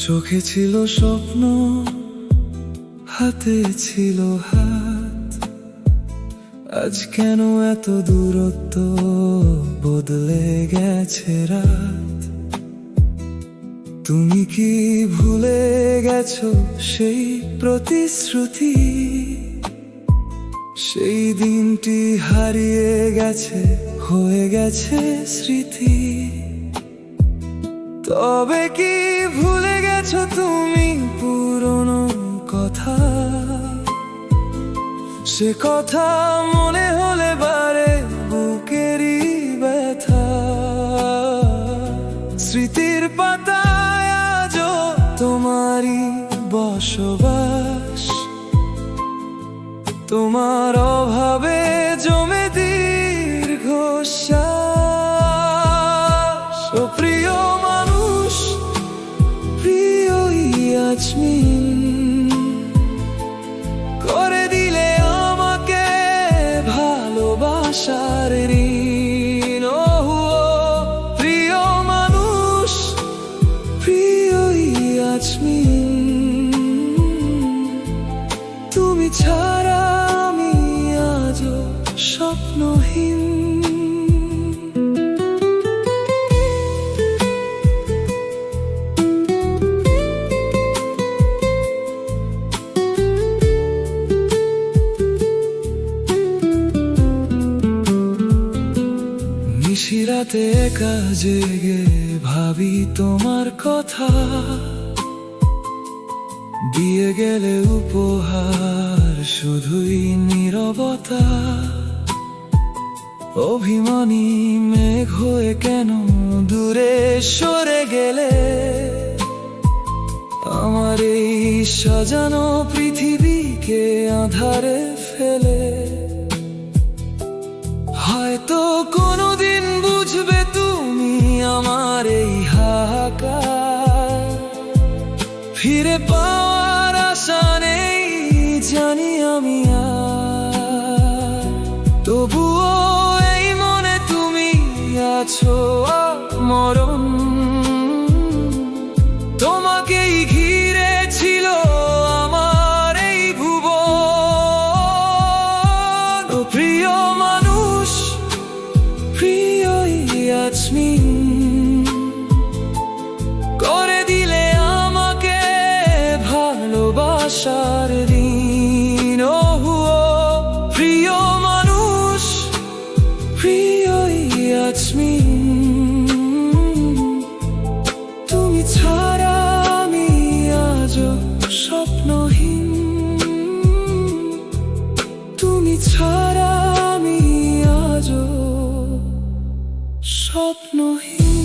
চোখে ছিল স্বপ্ন, হাতে ছিল হাত, আজ কেন এত দূরত্ব, বদলে গেছে রাত। তুমি কি ভুলে গেছো সেই প্রতিশ্রুতি? সেই দিনটি হারিয়ে গেছে, হয়ে গেছে স্মৃতি। তবে কি ভুলে গেছো তুমি পুরনো কথা? সে কথা মনে হলে বারে বুকেরই ব্যথা। স্মৃতির পাতায় আজও তোমারই বসবাস, তোমার অভাবে জমে দীর্ঘশ্বাস। ও প্রিয় মানুষ, প্রিয় ইয়াসমিন, করে দিলে আমাকে ভালোবাসার ঋণ। প্রিয় মানুষ, প্রিয় ইয়াসমিন, তুমি ছাড়া আমি আজও স্বপ্নহীন। নিশিরাতে একা জেগে ভাবি তোমার কথা, দিয়ে গেলে উপহার শুধুই নীরবতা। অভিমানী মেঘ হয়ে কেন দূরে সরে গেলে? আমার এই সাজানো পৃথিবীকে আঁধারে ফেলে। হয়তো কোনোদিন বুঝবে তুমি আমার এই হাহাকার, ফিরে পাওয়ার আশা নেই জানি আমি আর। তবুও এই মনে তুমি আছো মরণ, তোমাকেই ঘিরে ছিল আমার এই ভুবন। ও প্রিয় মানুষ, প্রিয় ইয়াসমিন, করে দিলে আমাকে ভালোবাসার ঋণ। প্রিয় মানুষ, প্রিয় ইয়াসমিন, তুমি ছাড়া আমি আজও স্বপ্নহীন। তুমি ছাড়া আমি আজও স্বপ্নহীন।